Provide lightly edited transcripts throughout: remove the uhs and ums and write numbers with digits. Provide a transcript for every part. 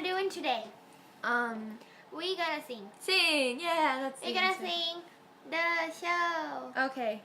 doing today? Um, We gonna sing. Sing, yeah, let's We're sing. gonna sing the show. Okay.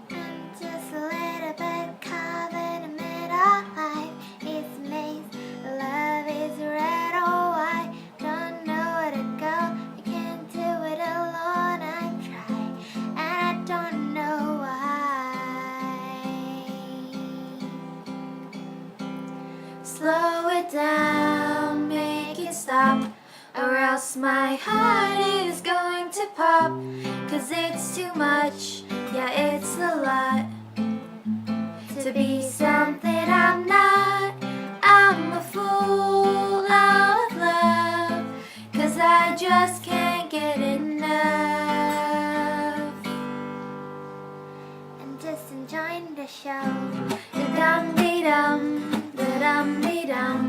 I'm just a little bit caught in the middle. Life is maze, love is red or white. Don't know where to go, I can't do it alone. I try, and I don't know why. Slow it down, make it stop, or else my heart is going to pop. 'Cause it's too much, yeah, it's a lot to be something I'm not. I'm a fool out of love, 'cause I just can't get enough. And just enjoying the show. Da-dum-dee-dum, da-dum-dee-dum.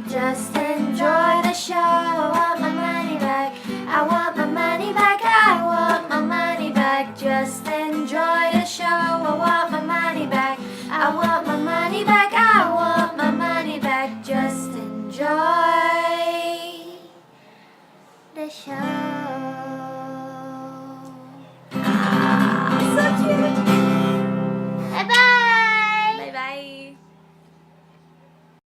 Just enjoy the show. I want my money back. I want